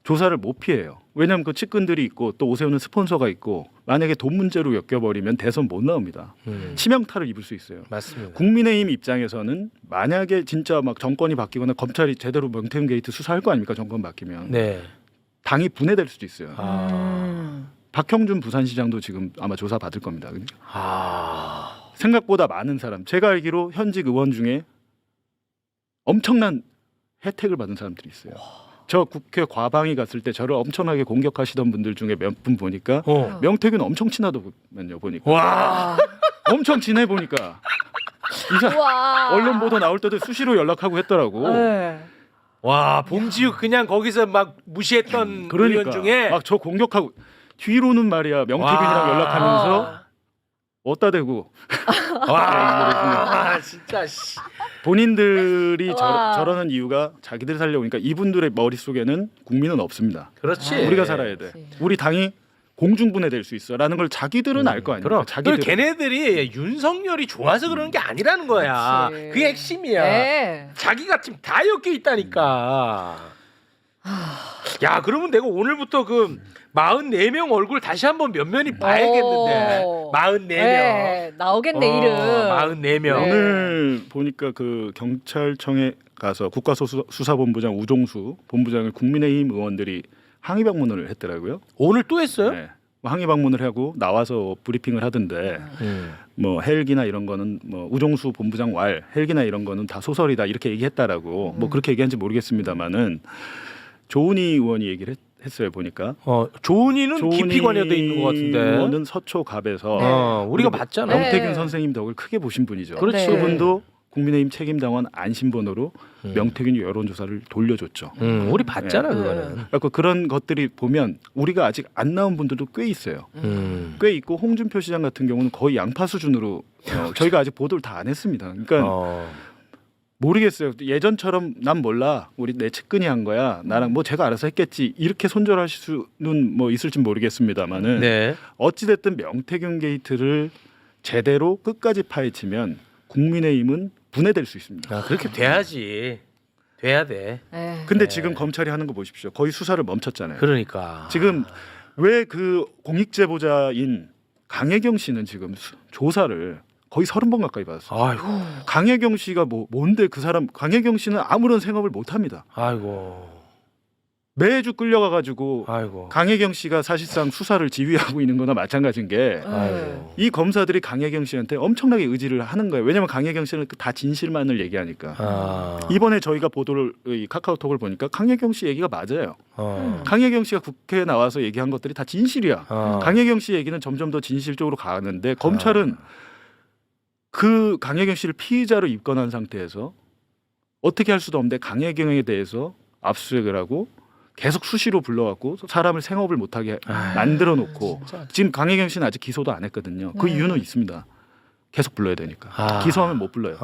조사를 못 피해요. 왜냐하면 그 측근들이 있고 또 오세훈은 스폰서가 있고 만약에 돈 문제로 엮여버리면 대선 못 나옵니다. 치명타를 입을 수 있어요. 맞습니다. 국민의힘 입장에서는 만약에 진짜 막 정권이 바뀌거나 검찰이 제대로 명태균 게이트 수사할 거 아닙니까? 정권 바뀌면 네. 당이 분해될 수도 있어요. 음. 박형준 부산시장도 지금 아마 조사 받을 겁니다. 아. 생각보다 많은 사람. 제가 알기로 현직 의원 중에 엄청난 혜택을 받은 사람들이 있어요. 저 국회 과방위 갔을 때 저를 엄청나게 공격하시던 분들 중에 몇 분 보니까 명태균 엄청 친하더군요. 보니까 와. 엄청 친해 보니까 우와. 언론 보도 나올 때도 수시로 연락하고 했더라고. 네. 와, 봉지욱 그냥 거기서 막 무시했던 그러니까 의원 중에 막 저 공격하고 뒤로는 말이야 명태균이랑 연락하면서 어디다 대고 와, 진짜 씨. 본인들이 와. 저러는 이유가 자기들 살려고 그러니까 이분들의 머릿속에는 국민은 없습니다. 그렇지. 우리가 살아야 돼. 그렇지. 우리 당이 공중분해될 수 있어라는 걸 자기들은 알 거 아니에요. 그럼 자기들 걔네들이 윤석열이 좋아서 그러는 게 아니라는 거야. 그치. 그게 핵심이야. 네. 자기가 지금 다 엮여 있다니까. 야, 그러면 내가 오늘부터 그 44명 얼굴 다시 한번 면면히 봐야겠는데. 오. 44명. 네, 나오겠네 이름. 44명. 네. 오늘 보니까 그 경찰청에 가서 국가수사본부장 우종수 본부장을 국민의힘 의원들이 항의 방문을 했더라고요. 오늘 또 했어요? 네. 항의 방문을 하고 나와서 브리핑을 하던데 뭐 헬기나 이런 거는 뭐 우종수 본부장 헬기나 이런 거는 다 소설이다 이렇게 얘기했다라고 뭐 그렇게 얘기한지 모르겠습니다만은 조은희 의원이 얘기를 했어요 보니까. 조은이는 깊이 관여돼 있는 것 같은데. 의원은 서초갑에서 네. 우리가 봤잖아. 네. 명태균 선생님 덕을 크게 보신 분이죠. 그렇지. 그분도 국민의힘 책임당원 안심번호로 명태균 여론조사를 돌려줬죠. 우리 봤잖아 네. 그거는. 그러니까 그런 것들이 보면 우리가 아직 안 나온 분들도 꽤 있어요. 꽤 있고 홍준표 시장 같은 경우는 거의 양파 수준으로 저희가 아직 보도를 다 안 했습니다. 그러니까 모르겠어요. 예전처럼 난 몰라. 우리 내 측근이 한 거야. 나랑 뭐 제가 알아서 했겠지. 이렇게 손절하실 수는 뭐 있을지 모르겠습니다만은 네. 어찌 됐든 명태균 게이트를 제대로 끝까지 파헤치면 국민의힘은 분해될 수 있습니다. 그렇게 돼야지. 돼야 돼. 네. 근데 지금 검찰이 하는 거 보십시오. 거의 수사를 멈췄잖아요. 그러니까. 지금 왜 그 공익제보자인 강혜경 씨는 지금 조사를 거의 30번 가까이 받았어요. 아이고. 강혜경 씨가 뭔데 그 사람 강혜경 씨는 아무런 생업을 못 합니다. 아이고. 매주 끌려가 가지고 아이고. 강혜경 씨가 사실상 수사를 지휘하고 있는 거나 마찬가지인 게 아이고. 이 검사들이 강혜경 씨한테 엄청나게 의지를 하는 거예요. 왜냐하면 강혜경 씨는 다 진실만을 얘기하니까. 이번에 저희가 보도를 이 카카오톡을 보니까 강혜경 씨 얘기가 맞아요. 강혜경 씨가 국회에 나와서 얘기한 것들이 다 진실이야. 강혜경 씨 얘기는 점점 더 진실 쪽으로 가는데 검찰은 그 강혜경 씨를 피의자로 입건한 상태에서 어떻게 할 수도 없는데 강혜경에 대해서 압수수색을 하고 계속 수시로 불러갖고 사람을 생업을 못하게 만들어 놓고 지금 강혜경 씨는 아직 기소도 안 했거든요. 그 이유는 있습니다. 계속 불러야 되니까. 기소하면 못 불러요.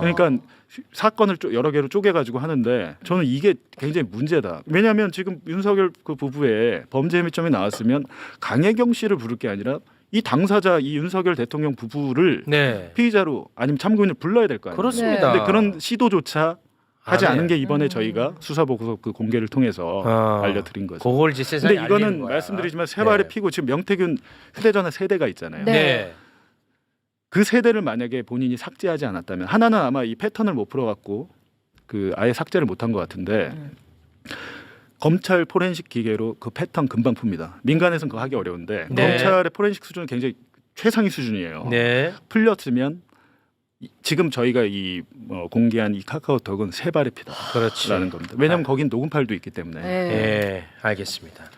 그러니까 사건을 여러 개로 쪼개가지고 하는데 저는 이게 굉장히 문제다. 왜냐하면 지금 윤석열 그 부부의 범죄 혐의점이 나왔으면 강혜경 씨를 부를 게 아니라 이 당사자 이 윤석열 대통령 부부를 네. 피의자로 아니면 참고인을 불러야 될 거 아니에요. 그렇습니다. 근데 그런 시도조차 하지 안 않은 게 해요. 이번에 저희가 수사 보고서 그 공개를 통해서 알려드린 거죠. 그걸 이제 세상에 근데 이거는 알리는 거야. 말씀드리지만 세 발에 네. 피고 지금 명태균 휴대전화 세대가 있잖아요. 네. 네. 그 세대를 만약에 본인이 삭제하지 않았다면 하나는 아마 이 패턴을 못 풀어갖고 그 아예 삭제를 못한 것 같은데 검찰 포렌식 기계로 그 패턴 금방 풉니다. 민간에서는 그거 하기 어려운데 네. 검찰의 포렌식 수준은 굉장히 최상위 수준이에요. 네. 풀렸으면 지금 저희가 공개한 이 카카오톡은 세 발의 피다라는 그렇지. 겁니다. 왜냐하면 거긴 녹음 파일도 있기 때문에. 네. 네. 알겠습니다. 야.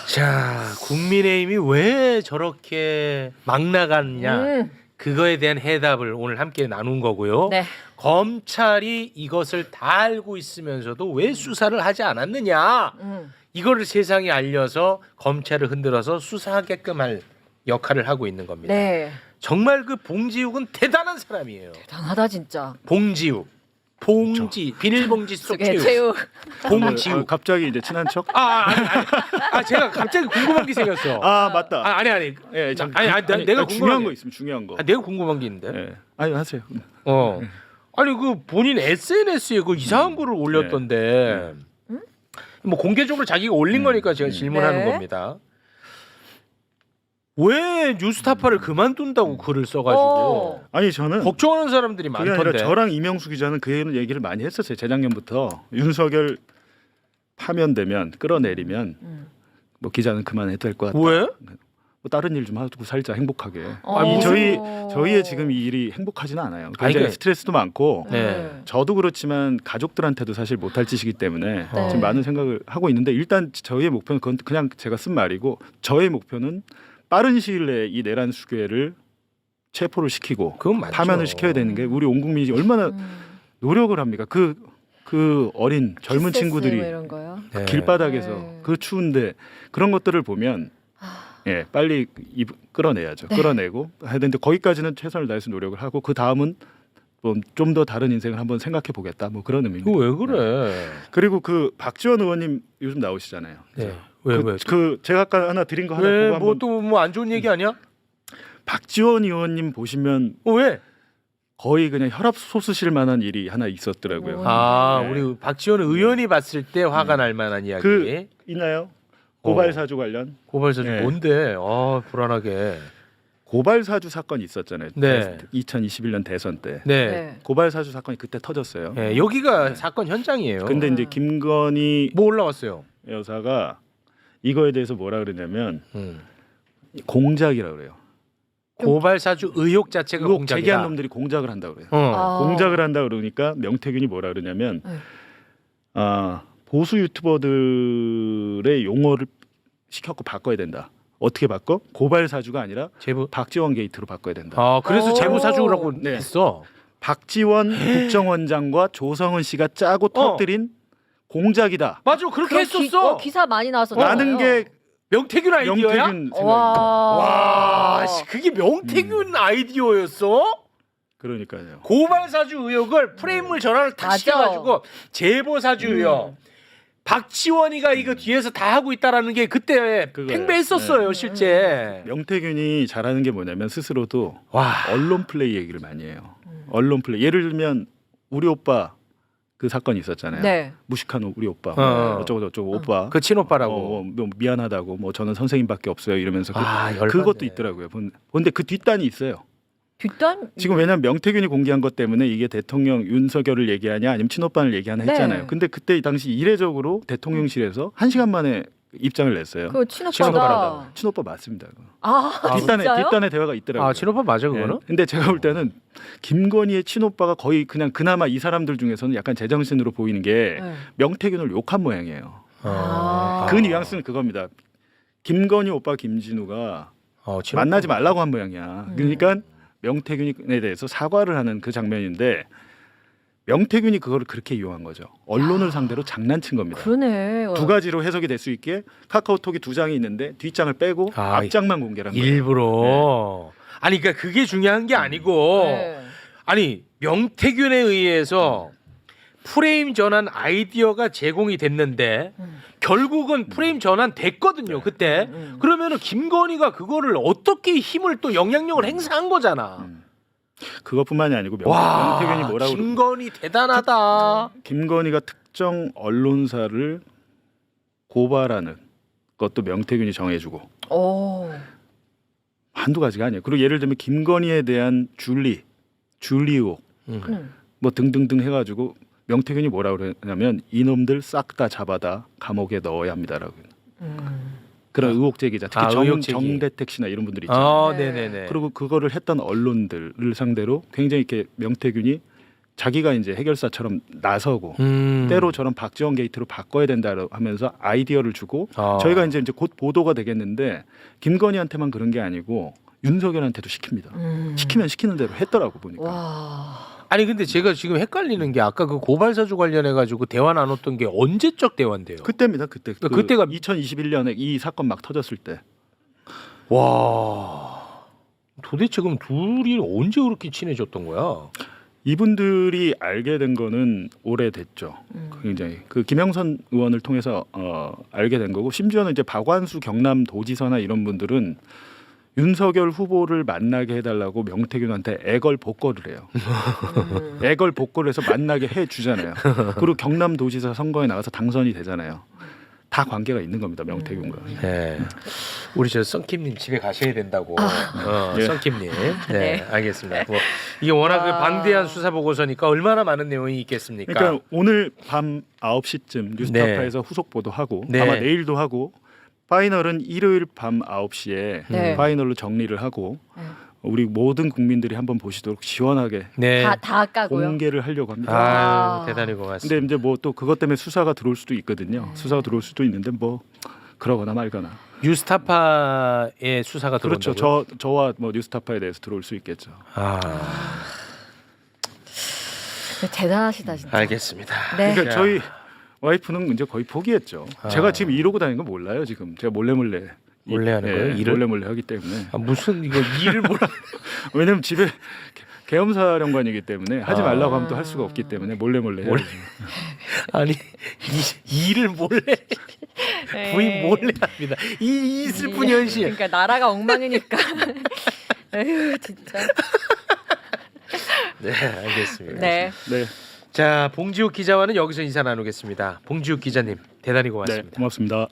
자, 국민의힘이 왜 저렇게 막 나갔냐? 그거에 대한 해답을 오늘 함께 나눈 거고요. 네. 검찰이 이것을 다 알고 있으면서도 왜 수사를 하지 않았느냐? 이거를 세상에 알려서 검찰을 흔들어서 수사하게끔 할 역할을 하고 있는 겁니다. 네. 정말 그 봉지욱은 대단한 사람이에요. 대단하다 진짜. 봉지욱, 봉지, 비닐봉지 속 네, 채욱, 체육. 봉지욱. 갑자기 이제 친한 척? 아니. 제가 갑자기 궁금한 게 생겼어. 아 맞다. 아니. 예, 내가 궁금한 중요한 게 거 있으면 중요한 거. 내가 궁금한 게 있는데. 예. 아니 하세요. 아니 그 본인 SNS에 그 이상한 거를 올렸던데. 뭐 공개적으로 자기가 올린 거니까 제가 질문하는 네. 겁니다. 왜 뉴스타파를 그만둔다고 글을 써가지고 아니 저는 걱정하는 사람들이 그게 아니라 많던데. 저랑 이명수 기자는 그 얘기를 많이 했었어요. 재작년부터 윤석열 파면되면 끌어내리면 뭐 기자는 그만해도 될 것 같다. 왜? 뭐 다른 일 좀 하고 살자 행복하게. 아니, 저희의 지금 이 일이 행복하지는 않아요. 굉장히 아니, 스트레스도 많고 네. 저도 그렇지만 가족들한테도 사실 못할 짓이기 때문에 네. 지금 많은 생각을 하고 있는데 일단 저희의 목표는 그건 그냥 제가 쓴 말이고 저의 목표는 빠른 시일 내에 이 내란 수괴를 체포를 시키고 그건 맞죠. 파면을 시켜야 되는 게 우리 온 국민이 얼마나 노력을 합니까? 그 어린 젊은 키세스 친구들이 뭐 이런 거요? 네. 길바닥에서 네. 그 추운데 그런 것들을 보면 예, 빨리 끌어내야죠. 네. 끌어내고 해야 되는데 거기까지는 최선을 다해서 노력을 하고 그 다음은 좀 더 다른 인생을 한번 생각해 보겠다. 뭐 그런 의미입니다. 그거 왜 그래? 그리고 그 박지원 의원님 요즘 나오시잖아요. 네. 왜? 그 제가 아까 하나 드린 거 하나 보고 한번 왜뭐또 뭐 안 좋은 얘기 아니야? 박지원 의원님 보시면 왜? 거의 그냥 혈압 솟으실 만한 일이 하나 있었더라고요. 아, 네. 우리 박지원 의원이 봤을 때 화가 날 만한 이야기. 그 있나요? 고발 사주 관련 고발사주 네. 뭔데? 아, 불안하게. 고발 사주 사건이 있었잖아요. 네. 2021년 대선 때 네. 네. 고발 사주 사건이 그때 터졌어요. 네, 여기가 사건 현장이에요. 근데 이제 김건희 뭐 올라왔어요? 여사가 이거에 대해서 뭐라 그러냐면 음. 공작이라 그래요. 고발사주 의혹 자체가 의혹 공작이다. 제기한 놈들이 공작을 한다 그래요. 아. 공작을 한다 그러니까 명태균이 뭐라 그러냐면 네. 보수 유튜버들의 용어를 시켰고 바꿔야 된다. 어떻게 바꿔? 고발 사주가 아니라 제부. 박지원 게이트로 바꿔야 된다. 아, 그래서 오. 제보사주라고 네. 했어. 박지원 국정원장과 조성은 씨가 짜고 터뜨린 공작이다. 맞아, 그렇게 했었어. 기사 많이 나왔었잖아요. 라는 게 명태균 아이디어야? 명태균 생각입니다. 와, 씨, 그게 명태균 아이디어였어? 그러니까요. 고발사주 의혹을 프레임을 전환을 다 맞아. 시켜가지고 제보사주 의혹. 박지원이가 이거 뒤에서 다 하고 있다라는 게 그때 그거예요. 팽배했었어요, 실제. 명태균이 잘하는 게 뭐냐면 스스로도 와, 언론 플레이 얘기를 많이 해요. 언론 플레이. 예를 들면 우리 오빠 그 사건이 있었잖아요. 네. 무식한 우리 오빠 어. 어쩌고 오빠 그 친오빠라고. 뭐 미안하다고 뭐 저는 선생님밖에 없어요 이러면서 열받네. 그것도 있더라고요. 근데 그 뒷단이 있어요. 뒷단 지금 왜냐면 명태균이 공개한 것 때문에 이게 대통령 윤석열을 얘기하냐 아니면 친오빠를 얘기하냐 네. 했잖아요. 근데 그때 당시 이례적으로 대통령실에서 1시간 만에 입장을 냈어요. 그 친오빠가 친오빠 맞습니다. 그거. 아, 뒷단에 진짜요? 뒷단에 대화가 있더라고요. 아, 친오빠 맞아 그거는? 예. 근데 제가 볼 때는 김건희의 친오빠가 거의 그냥 그나마 이 사람들 중에서는 약간 제정신으로 보이는 게 네. 명태균을 욕한 모양이에요. 아. 그 뉘앙스는 그겁니다. 김건희 오빠 김진우가 친오빠. 만나지 말라고 한 모양이야. 그러니까 명태균에 대해서 사과를 하는 그 장면인데 명태균이 그거를 그렇게 이용한 거죠. 언론을 상대로 장난친 겁니다. 그러네. 두 가지로 해석이 될 수 있게 카카오톡이 2장이 있는데 뒷장을 빼고 앞장만 공개한 거예요. 일부러. 아니 그러니까 그게 중요한 게 아니고 네. 아니 명태균에 의해서 프레임 전환 아이디어가 제공이 됐는데 결국은 프레임 전환 됐거든요 그때. 그러면은 김건희가 그거를 어떻게 힘을 또 영향력을 행사한 거잖아. 그것뿐만이 아니고 와, 명태균이 뭐라고 김건희 대단하다. 김건희가 특정 언론사를 고발하는 것도 명태균이 정해주고 오. 한두 가지가 아니에요. 그리고 예를 들면 김건희에 대한 줄리 의혹 뭐 등등등 해가지고 명태균이 뭐라고 그러냐면 이놈들 싹 다 잡아다 감옥에 넣어야 합니다라고. 그런 의혹 제기자 특히 의혹 제기. 정대택 씨나 이런 분들이 있잖아요. 네. 네네네. 그리고 그거를 했던 언론들을 상대로 굉장히 이렇게 명태균이 자기가 이제 해결사처럼 나서고 때로 저런 박지원 게이트로 바꿔야 된다 하면서 아이디어를 주고 저희가 이제 곧 보도가 되겠는데 김건희한테만 그런 게 아니고 윤석열한테도 시킵니다. 시키면 시키는 대로 했더라고 보니까. 와. 아니 근데 제가 지금 헷갈리는 게 아까 그 고발사주 관련해 가지고 대화 나눴던 게 언제적 대화인데요? 그때입니다. 그때. 그때가 2021년에 이 사건 막 터졌을 때. 와. 도대체 그럼 둘이 언제 그렇게 친해졌던 거야? 이분들이 알게 된 거는 오래됐죠. 굉장히 그 김영선 의원을 통해서 알게 된 거고 심지어는 이제 박완수 경남도지사나 이런 분들은 윤석열 후보를 만나게 해달라고 명태균한테 애걸복걸을 해요. 애걸복걸을 해서 만나게 해주잖아요. 그리고 경남도지사 선거에 나가서 당선이 되잖아요. 다 관계가 있는 겁니다. 명태균과. 네. 우리 저 썬킴님 집에 가셔야 된다고. 예. 썬킴님. 네, 네. 알겠습니다. 뭐 이게 워낙 그 방대한 수사 보고서니까 얼마나 많은 내용이 있겠습니까? 그러니까 오늘 밤 9시쯤 뉴스타파에서 후속 보도하고 네. 아마 내일도 하고 파이널은 일요일 밤 9시에 네. 파이널로 정리를 하고 우리 모든 국민들이 한번 보시도록 시원하게 네. 다 까고요. 공개를 하려고 합니다. 아유, 대단히 고맙습니다. 근데 이제 뭐 또 그것 때문에 수사가 들어올 수도 있거든요. 수사가 들어올 수도 있는데 뭐 그러거나 말거나. 뉴스타파의 수사가 그렇죠. 들어온다고요? 저와 뭐 뉴스타파에 대해서 들어올 수 있겠죠. 대단하시다 진짜. 알겠습니다. 네. 그러니까 저희 와이프는 이제 거의 포기했죠. 제가 지금 이러고 다니는 거 몰라요. 지금 제가 몰래 하는 거예요. 일을 몰래 하기 때문에. 무슨 이거 일을 몰라. 왜냐면 집에 계엄사령관이기 때문에 하지 말라고 하면 또 할 수가 없기 때문에 몰래 해야죠. 아니 이 일을 몰래 부인 몰래 합니다. 이 슬픈 현실. 그러니까 나라가 엉망이니까. 에휴 진짜. 네, 알겠습니다. 네. 네, 자, 봉지욱 기자와는 여기서 인사 나누겠습니다. 봉지욱 기자님, 대단히 고맙습니다. 네, 고맙습니다.